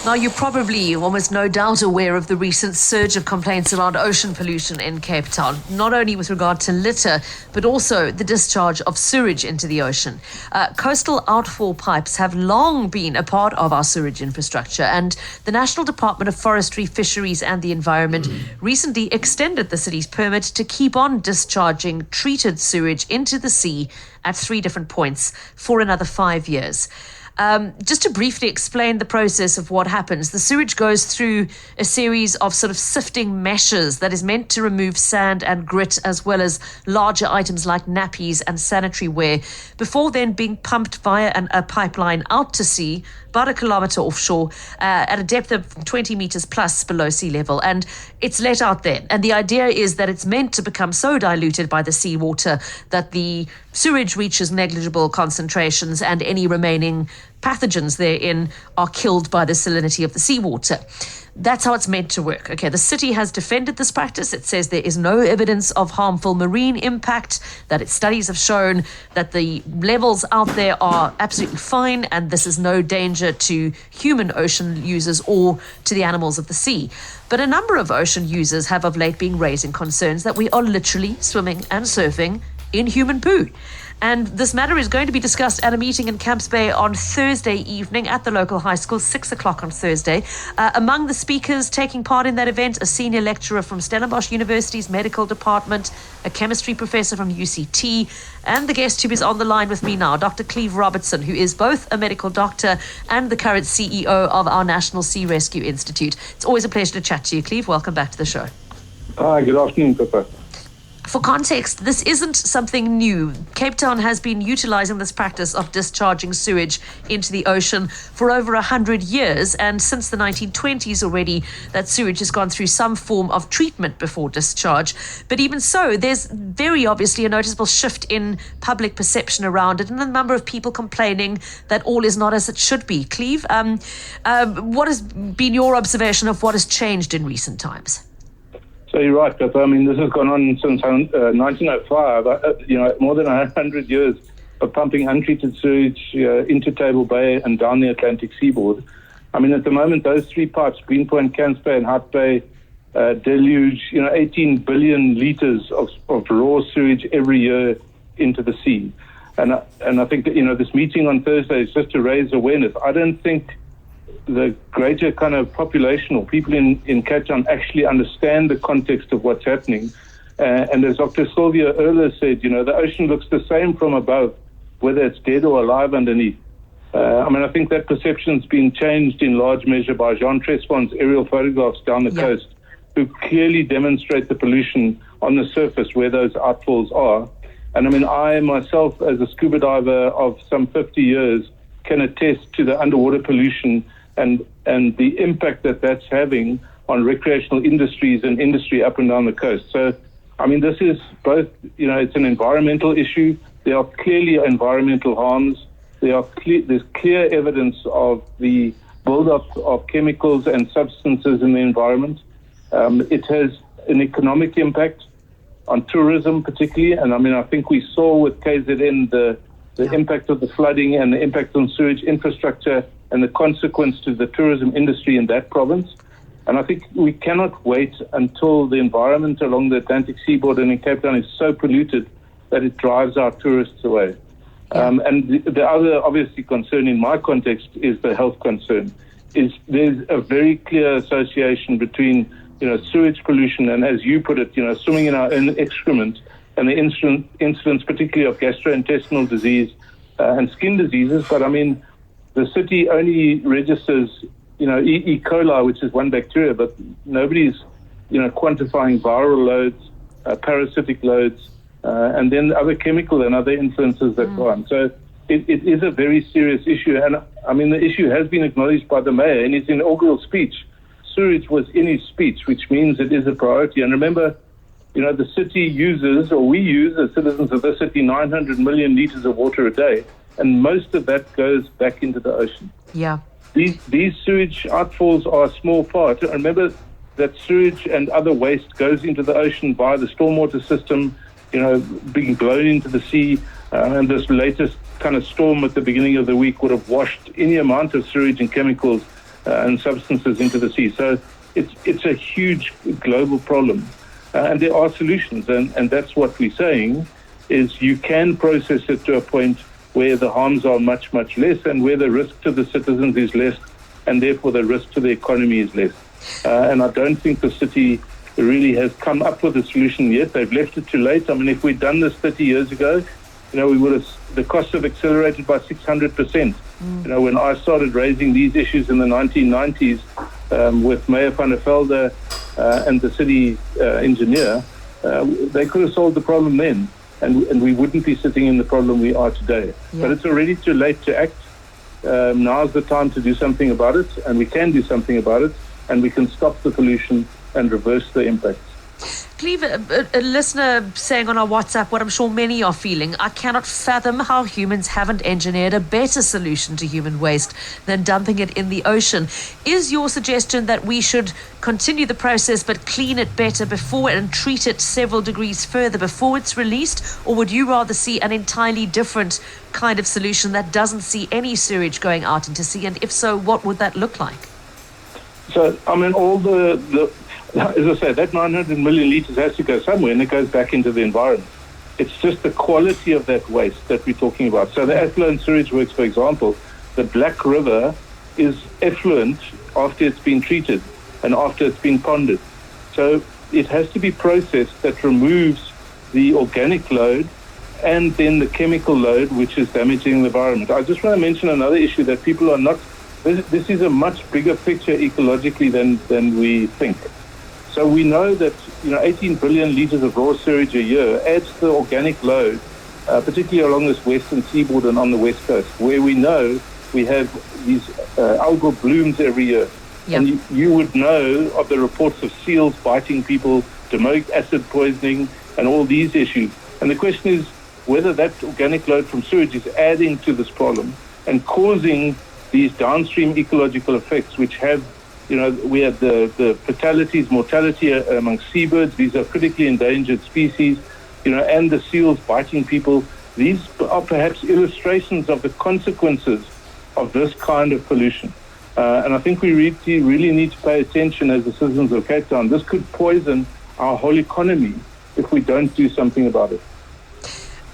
Now, you're probably almost no doubt aware of the recent surge of complaints around ocean pollution in Cape Town, not only with regard to litter, but also the discharge of sewage into the ocean. Coastal outfall pipes have long been a part of our sewage infrastructure, and the National Department of Forestry, Fisheries and the Environment recently extended the city's permit to keep on discharging treated sewage into the sea at 3 different points for another 5 years. Just to briefly explain the process of what happens, the sewage goes through a series of sort of sifting meshes that is meant to remove sand and grit, as well as larger items like nappies and sanitary ware, before then being pumped via a pipeline out to sea, about 1 kilometre offshore, at a depth of 20 metres plus below sea level. And it's let out there. And the idea is that it's meant to become so diluted by the seawater that the sewage reaches negligible concentrations and any remaining pathogens therein are killed by the salinity of the seawater. That's how it's meant to work. Okay, the city has defended this practice. It says there is no evidence of harmful marine impact, that its studies have shown that the levels out there are absolutely fine, and this is no danger to human ocean users or to the animals of the sea. But a number of ocean users have of late been raising concerns that we are literally swimming and surfing in human poo. And this matter is going to be discussed at a meeting in Camps Bay on Thursday evening at the local high school, 6 o'clock on Thursday. Among the speakers taking part in that event, a senior lecturer from Stellenbosch University's medical department, a chemistry professor from UCT, and the guest who is on the line with me now, Dr Cleeve Robertson, who is both a medical doctor and the current CEO of our National Sea Rescue Institute. It's always a pleasure to chat to you, Cleeve. Welcome back to the show. Hi, good afternoon, Pippa. For context, this isn't something new. Cape Town has been utilising this practice of discharging sewage into the ocean for over 100 years, and since the 1920s already, that sewage has gone through some form of treatment before discharge. But even so, there's very obviously a noticeable shift in public perception around it, and a number of people complaining that all is not as it should be. Cleeve, what has been your observation of what has changed in recent times? So you're right, but I mean, this has gone on since 1905, more than 100 years of pumping untreated sewage into Table Bay and down the Atlantic seaboard. I mean, at the moment, those 3 pipes, Greenpoint, Camps Bay and Hart Bay, deluge, 18 billion litres of raw sewage every year into the sea. And I think that, this meeting on Thursday is just to raise awareness. I don't think the greater kind of population or people in Cape Town actually understand the context of what's happening. And as Dr. Sylvia earlier said, the ocean looks the same from above, whether it's dead or alive underneath. I think that perception's been changed in large measure by Jean Tresvant's aerial photographs down the coast, who clearly demonstrate the pollution on the surface where those outfalls are. And I myself, as a scuba diver of some 50 years, can attest to the underwater pollution and the impact that that's having on recreational industries and industry up and down the coast. So, this is both, it's an environmental issue. There are clearly environmental harms. There's clear evidence of the build-up of chemicals and substances in the environment. It has an economic impact on tourism particularly. And I think we saw with KZN the impact of the flooding and the impact on sewage infrastructure and the consequence to the tourism industry in that province. And I think we cannot wait until the environment along the Atlantic seaboard and in Cape Town is so polluted that it drives our tourists away. And the other obviously concern in my context is the health concern. There's a very clear association between sewage pollution and, as you put it, swimming in our own excrement, and the incidence particularly of gastrointestinal disease and skin diseases. But the city only registers, E. coli, which is one bacteria, but nobody's, quantifying viral loads, parasitic loads, and then other chemical and other influences that go on. So it is a very serious issue. And the issue has been acknowledged by the mayor in his inaugural speech. Sewage was in his speech, which means it is a priority. And remember, the city uses, or we use as citizens of the city, 900 million litres of water a day. And most of that goes back into the ocean. Yeah. These sewage outfalls are a small part. Remember that sewage and other waste goes into the ocean via the stormwater system, being blown into the sea. And this latest kind of storm at the beginning of the week would have washed any amount of sewage and chemicals and substances into the sea. So it's a huge global problem, and there are solutions, and that's what we're saying, is you can process it to a point where the harms are much, much less, and where the risk to the citizens is less, and therefore the risk to the economy is less. And I don't think the city really has come up with a solution yet. They've left it too late. I mean, if we'd done this 30 years ago, we would have, the costs have accelerated by 600%. When I started raising these issues in the 1990s with Mayor van der Velde and the city engineer, they could have solved the problem then, and we wouldn't be sitting in the problem we are today. Yeah. But it's already too late to act. Now's the time to do something about it, and we can do something about it, and we can stop the pollution and reverse the impacts. Cleeve, a listener saying on our WhatsApp what I'm sure many are feeling: I cannot fathom how humans haven't engineered a better solution to human waste than dumping it in the ocean. Is your suggestion that we should continue the process but clean it better before and treat it several degrees further before it's released? Or would you rather see an entirely different kind of solution that doesn't see any sewage going out into sea? And if so, what would that look like? So, I mean, all as I said, that 900 million litres has to go somewhere, and it goes back into the environment. It's just the quality of that waste that we're talking about. So the effluent sewage works, for example, the Black River is effluent after it's been treated and after it's been ponded. So it has to be processed that removes the organic load and then the chemical load, which is damaging the environment. I just want to mention another issue that people are not... This is a much bigger picture ecologically than we think. So we know that 18 billion litres of raw sewage a year adds to the organic load, particularly along this western seaboard and on the west coast, where we know we have these algal blooms every year. Yep. And you would know of the reports of seals biting people, domoic acid poisoning, and all these issues. And the question is whether that organic load from sewage is adding to this problem and causing these downstream ecological effects, which have, we have the fatalities, mortality among seabirds. These are critically endangered species, and the seals biting people. These are perhaps illustrations of the consequences of this kind of pollution. And I think we really need to pay attention as the citizens of Cape Town. This could poison our whole economy if we don't do something about it.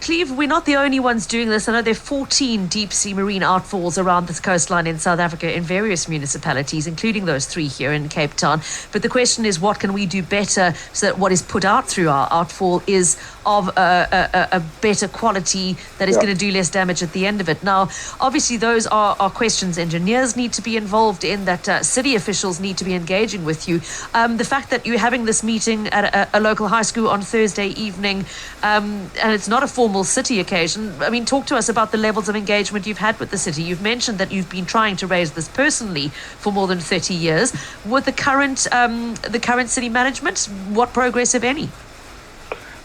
Cleeve, we're not the only ones doing this. I know there are 14 deep-sea marine outfalls around this coastline in South Africa in various municipalities, including those 3 here in Cape Town. But the question is, what can we do better so that what is put out through our outfall is of a better quality that is going to do less damage at the end of it? Now, obviously, those are questions engineers need to be involved in, that city officials need to be engaging with you. The fact that you're having this meeting at a local high school on Thursday evening, and it's not a formal city occasion. I mean, talk to us about the levels of engagement you've had with the city. You've mentioned that you've been trying to raise this personally for more than 30 years. With the current city management, what progress, if any?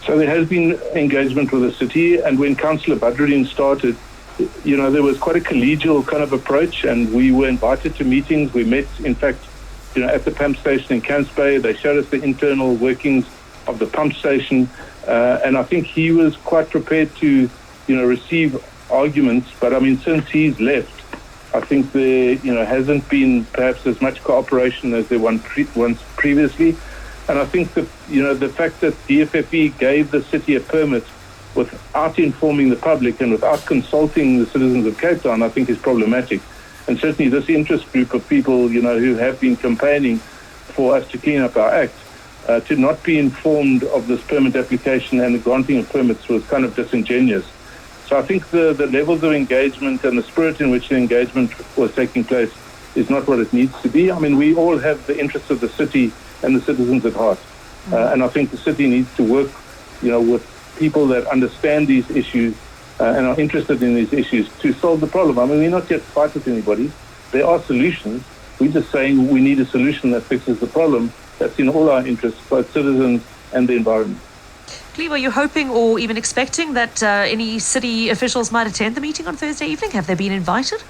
So there has been engagement with the city, and when Councillor Badruddin started, there was quite a collegial kind of approach, and we were invited to meetings. We met, in fact, at the pump station in Camps Bay. They showed us the internal workings of the pump station. And I think he was quite prepared to, receive arguments. But I mean, since he's left, I think there, hasn't been perhaps as much cooperation as there once previously. And I think that, the fact that DFFE gave the city a permit without informing the public and without consulting the citizens of Cape Town, I think is problematic. And certainly this interest group of people, who have been campaigning for us to clean up our act, to not be informed of this permit application and the granting of permits was kind of disingenuous. So I think the levels of engagement and the spirit in which the engagement was taking place is not what it needs to be. I mean, we all have the interests of the city and the citizens at heart. And I think the city needs to work, with people that understand these issues and are interested in these issues to solve the problem. I mean, we're not yet to fight with anybody. There are solutions. We're just saying we need a solution that fixes the problem. That's in all our interests, both citizens and the environment. Cleeve, are you hoping or even expecting that any city officials might attend the meeting on Thursday evening? Have they been invited?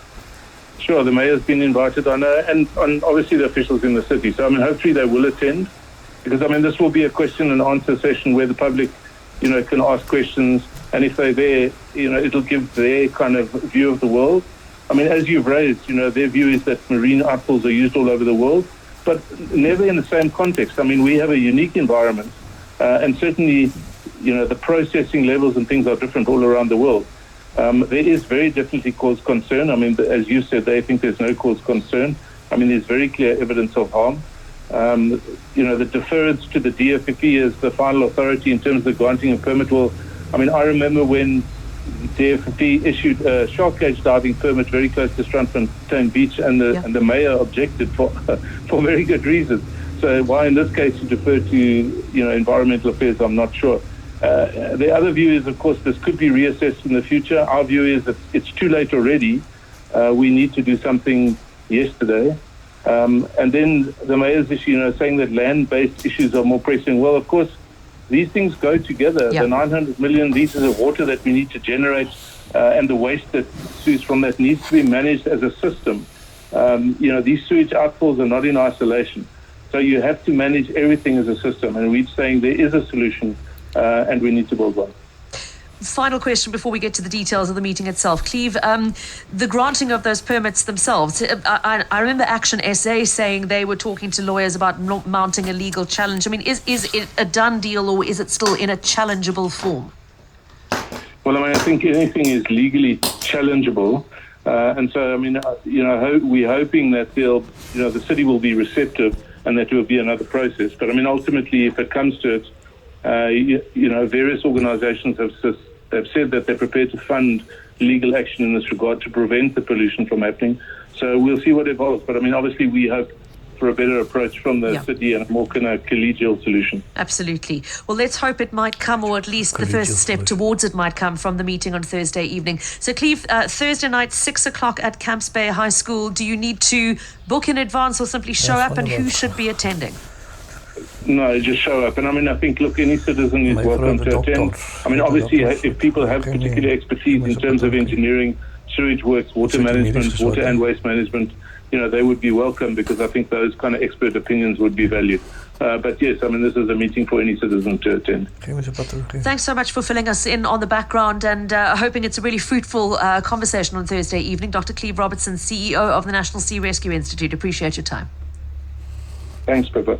Sure, the mayor's been invited, I know, and obviously the officials in the city. So, I mean, hopefully they will attend, because, I mean, this will be a question and answer session where the public, can ask questions, and if they're there, it'll give their kind of view of the world. I mean, as you've raised, their view is that marine outfalls are used all over the world, but never in the same context. I mean, we have a unique environment, and certainly, the processing levels and things are different all around the world. There is very definitely cause concern. I mean, as you said, they think there's no cause concern. I mean, there's very clear evidence of harm. The deference to the DFFE as the final authority in terms of the granting of permit. Well, I mean, I remember when DFFE issued a shark cage diving permit very close to Strandfontein Beach, and the mayor objected for very good reasons. So why in this case you defer to environmental affairs, I'm not sure. The other view is, of course, this could be reassessed in the future. Our view is that it's too late already. We need to do something yesterday. And then the mayor's issue, saying that land-based issues are more pressing. Well, of course, these things go together. The 900 million litres of water that we need to generate and the waste that ensues from that needs to be managed as a system. These sewage outfalls are not in isolation. So you have to manage everything as a system. And we're saying there is a solution and we need to build one. Final question before we get to the details of the meeting itself. Cleeve, the granting of those permits themselves, I remember Action SA saying they were talking to lawyers about mounting a legal challenge. I mean, is it a done deal, or is it still in a challengeable form? Well, I mean, I think anything is legally challengeable. And so, I mean, we're hoping that the city will be receptive and that there will be another process. But I mean, ultimately, if it comes to it, various organizations have said that they're prepared to fund legal action in this regard to prevent the pollution from happening. So we'll see what evolves. But I mean, obviously, we hope for a better approach from the city and a more kind of collegial solution. Absolutely. Well, let's hope it might come, or at least the first step towards it might come from the meeting on Thursday evening. So, Cleeve, Thursday night, 6:00 at Camps Bay High School. Do you need to book in advance or simply show up, and who should be attending? No, just show up. And I mean, I think, look, any citizen is welcome to attend. I mean, obviously, if people have particular expertise in terms of engineering, sewage works, water management, water and waste management, they would be welcome, because I think those kind of expert opinions would be valued. But yes, I mean, this is a meeting for any citizen to attend. Thanks so much for filling us in on the background, and hoping it's a really fruitful conversation on Thursday evening. Dr Cleeve Robertson, CEO of the National Sea Rescue Institute. Appreciate your time. Thanks, Pippa.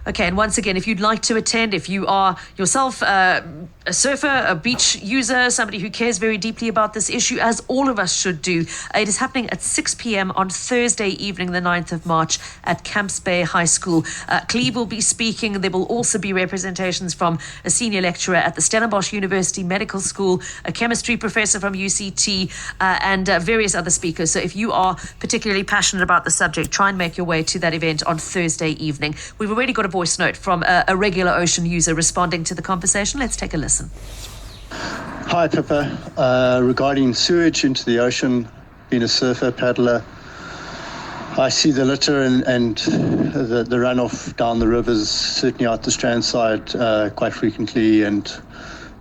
Okay, and once again, if you'd like to attend, if you are yourself a surfer, a beach user, somebody who cares very deeply about this issue, as all of us should do, it is happening at 6 p.m. on Thursday evening, the 9th of March at Camps Bay High School. Cleeve will be speaking. There will also be representations from a senior lecturer at the Stellenbosch University Medical School, a chemistry professor from UCT, and various other speakers. So if you are particularly passionate about the subject, try and make your way to that event on Thursday evening. We've already got a voice note from a regular ocean user responding to the conversation. Let's take a listen. Hi, Pippa. Regarding sewage into the ocean, being a surfer, paddler, I see the litter and the runoff down the rivers, certainly out the Strand side, quite frequently, and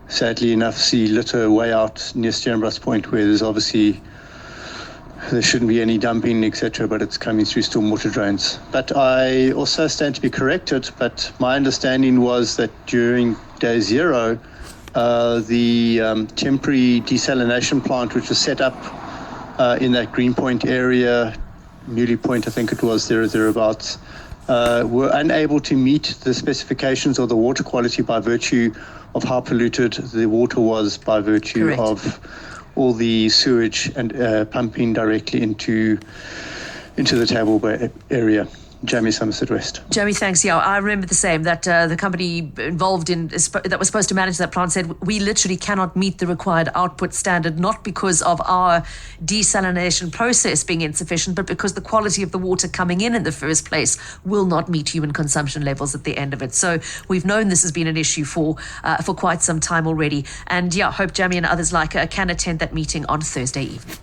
sadly enough see litter way out near Stellenbosch Point, where there shouldn't be any dumping, etc., but it's coming through stormwater drains. But I also stand to be corrected, but my understanding was that during day zero, the temporary desalination plant, which was set up in that Greenpoint area, Newley Point, I think it was, thereabouts, were unable to meet the specifications of the water quality by virtue of how polluted the water was, by virtue of all the sewage and pumping directly into the Table Bay area. Jamie, Somerset West. Jamie, thanks. Yeah, I remember the same, that the company involved that was supposed to manage that plant said, we literally cannot meet the required output standard, not because of our desalination process being insufficient, but because the quality of the water coming in the first place will not meet human consumption levels at the end of it. So we've known this has been an issue for quite some time already. And yeah, hope Jamie and others like her can attend that meeting on Thursday evening.